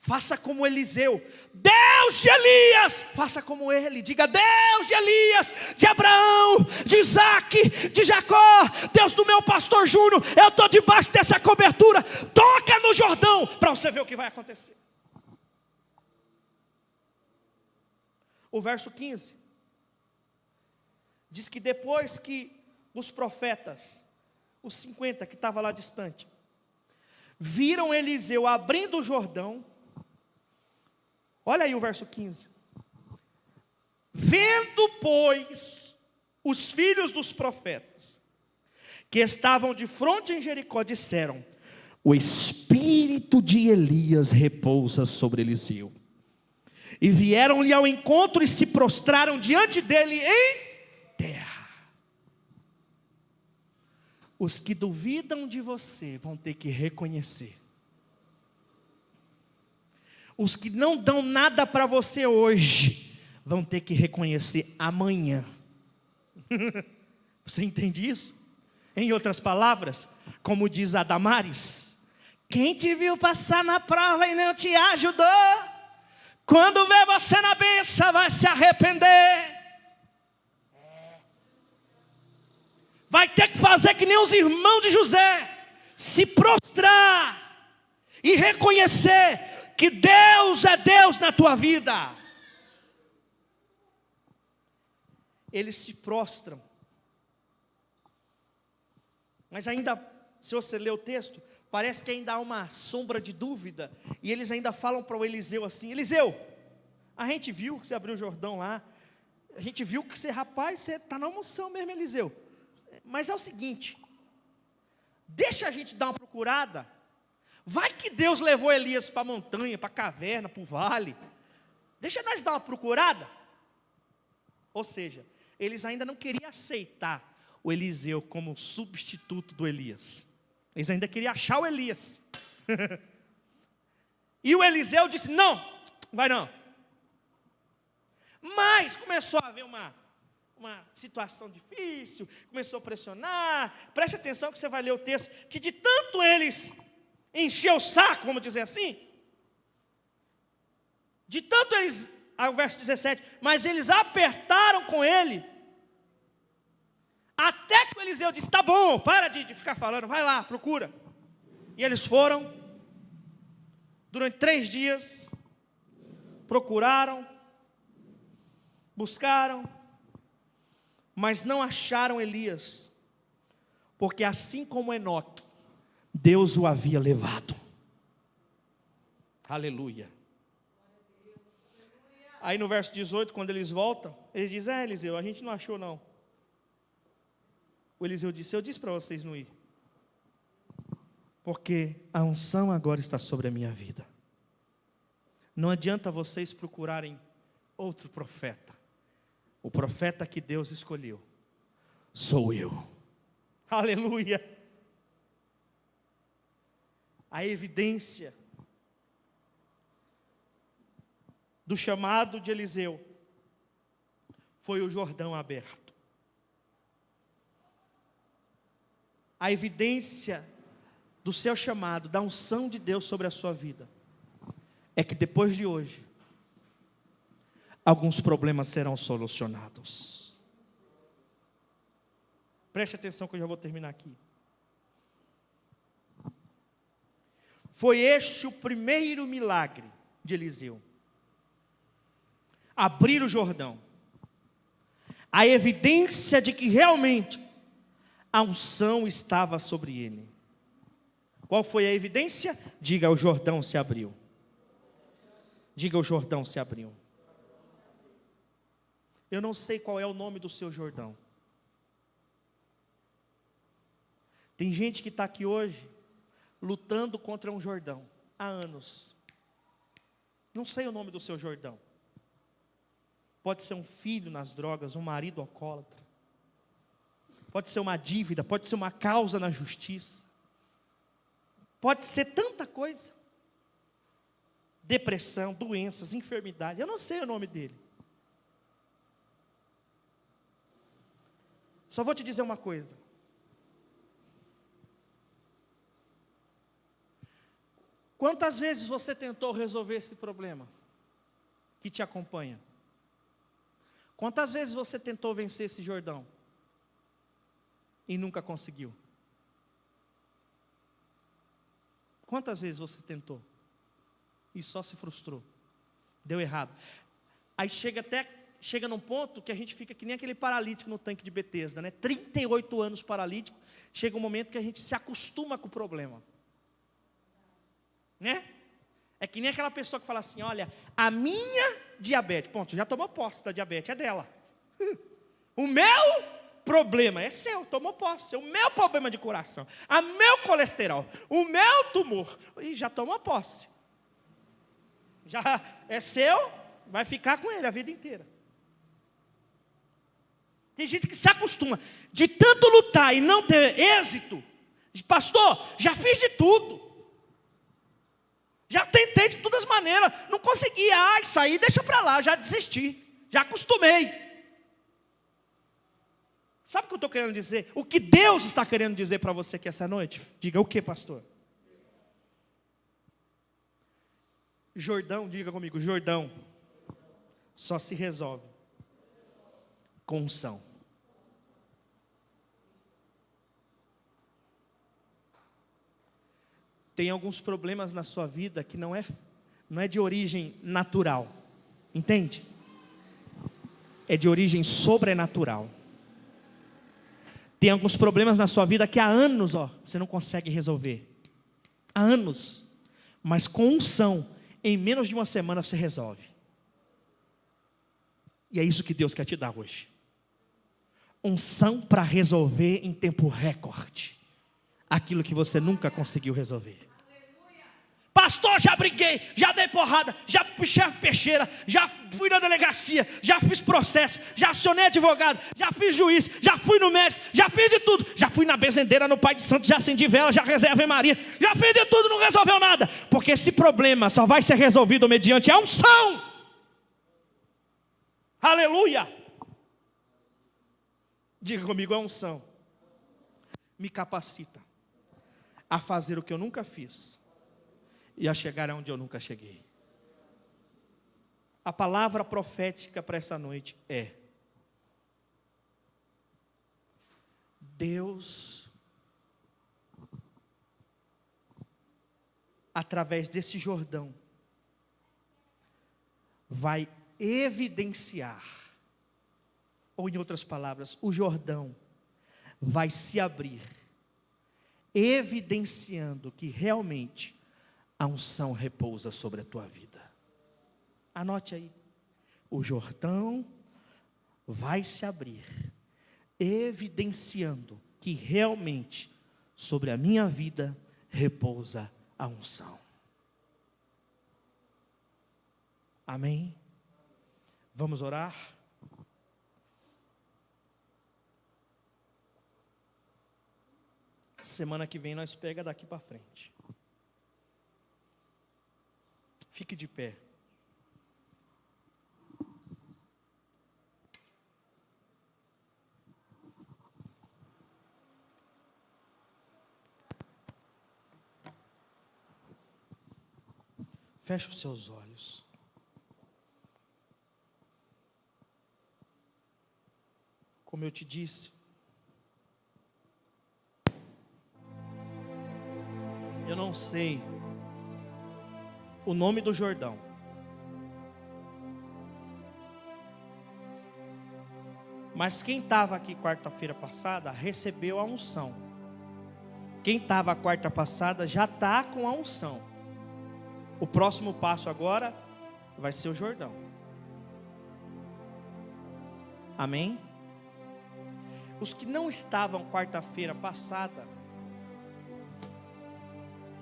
Faça como Eliseu. Deus de Elias, faça como ele. Diga: Deus de Elias, de Abraão, de Isaac, de Jacó, Deus do meu pastor Júnior, eu estou debaixo dessa cobertura. Toca no Jordão, para você ver o que vai acontecer. O verso 15 diz que depois que os profetas, os 50 que estavam lá distante, viram Eliseu abrindo o Jordão. Olha aí o verso 15. Vendo, pois, os filhos dos profetas que estavam de frente em Jericó, disseram: o espírito de Elias repousa sobre Eliseu. E vieram-lhe ao encontro e se prostraram diante dele em terra. Os que duvidam de você vão ter que reconhecer. Os que não dão nada para você hoje vão ter que reconhecer amanhã. Você entende isso? Em outras palavras, como diz a Damares: quem te viu passar na prova e não te ajudou, quando vê você na bênção vai se arrepender. Vai ter que fazer que nem os irmãos de José, se prostrar e reconhecer que Deus é Deus na tua vida. Eles se prostram. Mas ainda, se você ler o texto, parece que ainda há uma sombra de dúvida. E eles ainda falam para o Eliseu assim: Eliseu, a gente viu que você abriu o Jordão lá. A gente viu que você, rapaz, você está na unção mesmo, Eliseu. Mas é o seguinte, deixa a gente dar uma procurada. Vai que Deus levou Elias para a montanha, para a caverna, para o vale. Deixa nós dar uma procurada. Ou seja, eles ainda não queriam aceitar o Eliseu como substituto do Elias. Eles ainda queriam achar o Elias. E o Eliseu disse: não, vai não. Mas começou a haver uma situação difícil, começou a pressionar. Preste atenção que você vai ler o texto, que de tanto eles encher o saco, vamos dizer assim, de tanto eles, o verso 17, mas eles apertaram com ele, até que o Eliseu disse: tá bom, para de ficar falando, vai lá, procura. E eles foram, durante 3 dias, procuraram, buscaram, mas não acharam Elias, porque assim como Enoque, Deus o havia levado. Aleluia. Aí no verso 18, quando eles voltam, eles dizem: Eliseu, a gente não achou não. O Eliseu disse: eu disse para vocês não ir, porque a unção agora está sobre a minha vida. Não adianta vocês procurarem outro profeta. O profeta que Deus escolheu sou eu. Aleluia. A evidência do chamado de Eliseu foi o Jordão aberto. A evidência do seu chamado, da unção de Deus sobre a sua vida, é que depois de hoje, alguns problemas serão solucionados. Preste atenção que eu já vou terminar aqui. Foi este o primeiro milagre de Eliseu. Abrir o Jordão. A evidência de que realmente a unção estava sobre ele. Qual foi a evidência? Diga: o Jordão se abriu. Diga: o Jordão se abriu. Eu não sei qual é o nome do seu Jordão. Tem gente que está aqui hoje, lutando contra um Jordão, há anos. Não sei o nome do seu Jordão. Pode ser um filho nas drogas, um marido alcoólatra. Pode ser uma dívida, pode ser uma causa na justiça. Pode ser tanta coisa. Depressão, doenças, enfermidade. Eu não sei o nome dele. Só vou te dizer uma coisa. Quantas vezes você tentou resolver esse problema que te acompanha? Quantas vezes você tentou vencer esse Jordão e nunca conseguiu? Quantas vezes você tentou e só se frustrou? Deu errado. Aí chega num ponto que a gente fica que nem aquele paralítico no tanque de Betesda, né? 38 anos paralítico, chega um momento que a gente se acostuma com o problema. Né? É que nem aquela pessoa que fala assim, olha, a minha diabetes, ponto, já tomou posse da diabetes, é dela. O meu problema é seu, tomou posse. O meu problema de coração, o meu colesterol, o meu tumor, e já tomou posse. Já é seu, vai ficar com ele a vida inteira. Tem gente que se acostuma, de tanto lutar e não ter êxito, pastor, já fiz de tudo. Já tentei de todas as maneiras, não consegui, isso aí deixa para lá, já desisti, já acostumei. Sabe o que eu estou querendo dizer? O que Deus está querendo dizer para você aqui essa noite? Diga o que, pastor? Jordão, diga comigo, Jordão só se resolve com unção. Tem alguns problemas na sua vida que não é de origem natural, entende? É de origem sobrenatural. Tem alguns problemas na sua vida que há anos, você não consegue resolver. Há anos. Mas com unção, em menos de uma semana você resolve. E é isso que Deus quer te dar hoje. Unção para resolver em tempo recorde aquilo que você nunca conseguiu resolver. Pastor, já briguei, já dei porrada, já puxei a peixeira, já fui na delegacia, já fiz processo, já acionei advogado, já fiz juiz, já fui no médico, já fiz de tudo, já fui na benzedeira no Pai de Santo, já acendi vela, já rezei Ave Maria, já fiz de tudo, não resolveu nada, porque esse problema só vai ser resolvido mediante a unção. Aleluia! Diga comigo, a unção me capacita a fazer o que eu nunca fiz e a chegar aonde eu nunca cheguei. A palavra profética para essa noite é: Deus, através desse Jordão, vai evidenciar, ou em outras palavras, o Jordão vai se abrir, evidenciando que realmente a unção repousa sobre a tua vida. Anote aí, o Jordão vai se abrir, evidenciando que realmente sobre a minha vida repousa a unção. Amém? Vamos orar? Semana que vem nós pega daqui para frente. Fique de pé. Feche os seus olhos. Como eu te disse, eu não sei o nome do Jordão, mas quem estava aqui quarta-feira passada recebeu a unção. Quem estava quarta passada já está com a unção. O próximo passo agora vai ser o Jordão. Amém? Os que não estavam quarta-feira passada,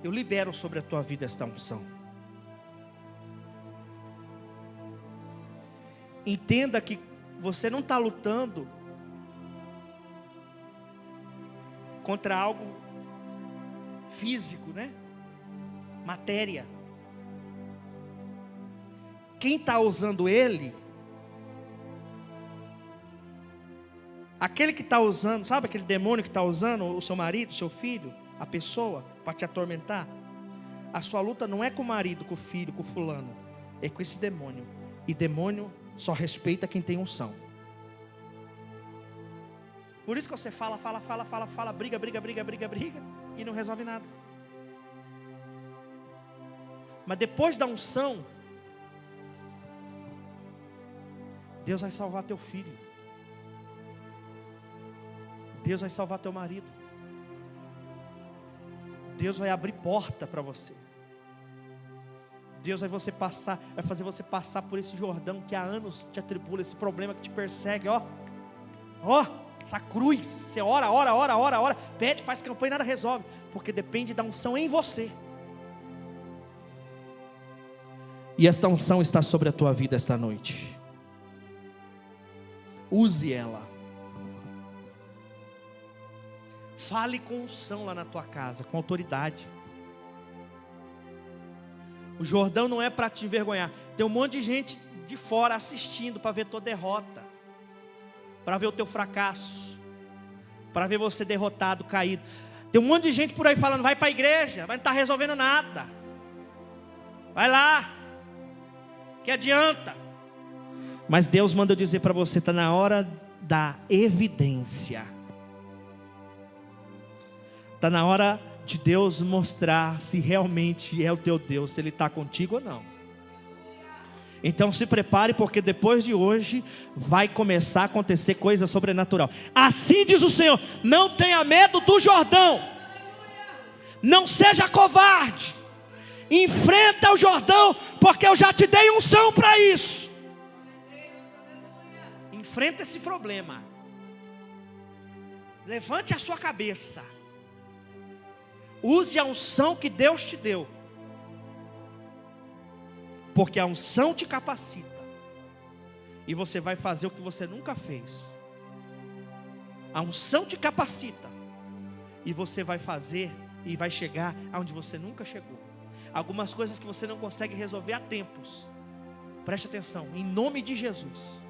Eu libero sobre a tua vida esta unção. Entenda que você não está lutando contra algo físico, né? Matéria. Quem está usando ele, aquele que está usando, sabe aquele demônio que está usando o seu marido, o seu filho, a pessoa, para te atormentar? A sua luta não é com o marido, com o filho, com o fulano, é com esse demônio. E demônio só respeita quem tem unção. Por isso que você fala, briga, e não resolve nada. Mas depois da unção, Deus vai salvar teu filho. Deus vai salvar teu marido. Deus vai abrir porta para você. Deus vai fazer você passar por esse Jordão que há anos te atribula, esse problema que te persegue, ó, essa cruz. Você ora, pede, faz campanha e nada resolve, porque depende da unção em você. E esta unção está sobre a tua vida esta noite. Use ela. Fale com unção lá na tua casa, com autoridade. O Jordão não é para te envergonhar. Tem um monte de gente de fora assistindo para ver tua derrota, para ver o teu fracasso, para ver você derrotado, caído. Tem um monte de gente por aí falando: vai para a igreja, mas não está resolvendo nada. Vai lá, que adianta. Mas Deus manda eu dizer para você: está na hora da evidência. Está na hora de Deus mostrar se realmente é o teu Deus, se Ele está contigo ou não. Então se prepare, porque depois de hoje vai começar a acontecer coisa sobrenatural. Assim diz o Senhor: não tenha medo do Jordão, não seja covarde, enfrenta o Jordão, porque eu já te dei unção para isso. Enfrenta esse problema, levante a sua cabeça, use a unção que Deus te deu, porque a unção te capacita, e você vai fazer o que você nunca fez. A unção te capacita, e você vai fazer e vai chegar aonde você nunca chegou. Algumas coisas que você não consegue resolver há tempos, preste atenção, em nome de Jesus.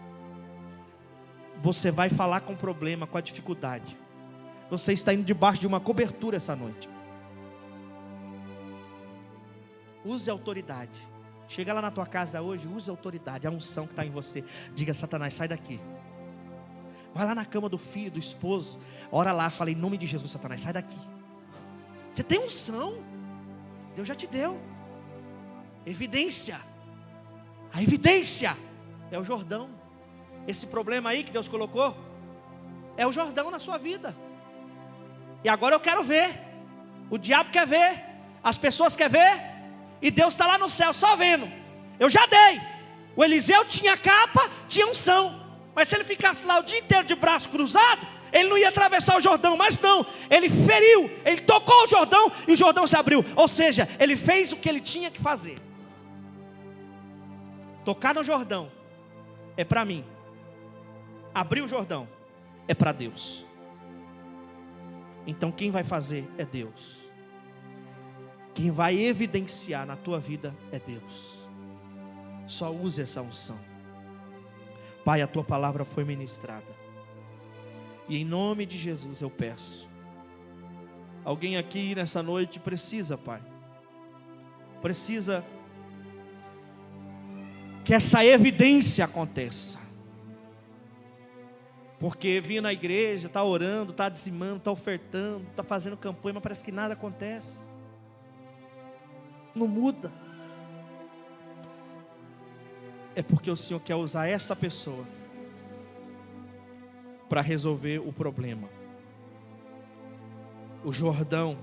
Você vai falar com o problema, com a dificuldade. Você está indo debaixo de uma cobertura essa noite. Use a autoridade. Chega lá na tua casa hoje, use a autoridade, a unção que está em você. Diga: Satanás, sai daqui. Vai lá na cama do filho, do esposo, ora lá, fala: em nome de Jesus, Satanás, sai daqui. Você tem unção, Deus já te deu. Evidência. A evidência é o Jordão. Esse problema aí que Deus colocou é o Jordão na sua vida. E agora eu quero ver. O diabo quer ver, as pessoas querem ver, e Deus está lá no céu só vendo. Eu já dei. O Eliseu tinha capa, tinha unção, mas se ele ficasse lá o dia inteiro de braço cruzado, ele não ia atravessar o Jordão. Mas não, ele feriu, ele tocou o Jordão e o Jordão se abriu. Ou seja, ele fez o que ele tinha que fazer. Tocar no Jordão é para mim, abrir o Jordão é para Deus. Então quem vai fazer é Deus. Quem vai evidenciar na tua vida é Deus. Só use essa unção. Pai, a tua palavra foi ministrada, e em nome de Jesus eu peço. Alguém aqui nessa noite precisa, Pai, precisa que essa evidência aconteça. Porque vim na igreja, está orando, está dizimando, está ofertando, está fazendo campanha, mas parece que nada acontece. Não muda. É porque o Senhor quer usar essa pessoa para resolver o problema. O Jordão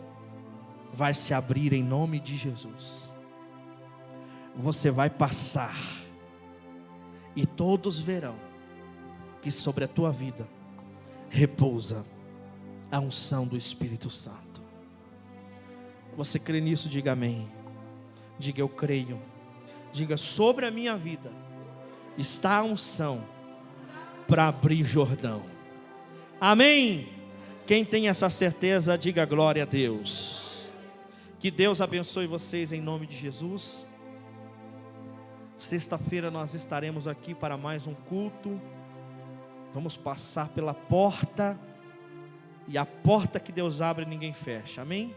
vai se abrir em nome de Jesus. Você vai passar, e todos verão que sobre a tua vida repousa a unção do Espírito Santo. Você crê nisso? Diga amém. Diga eu creio. Diga sobre a minha vida está a unção para abrir Jordão. Amém. Quem tem essa certeza, diga glória a Deus. Que Deus abençoe vocês em nome de Jesus. Sexta-feira nós estaremos aqui para mais um culto. Vamos passar pela porta, e a porta que Deus abre ninguém fecha, amém?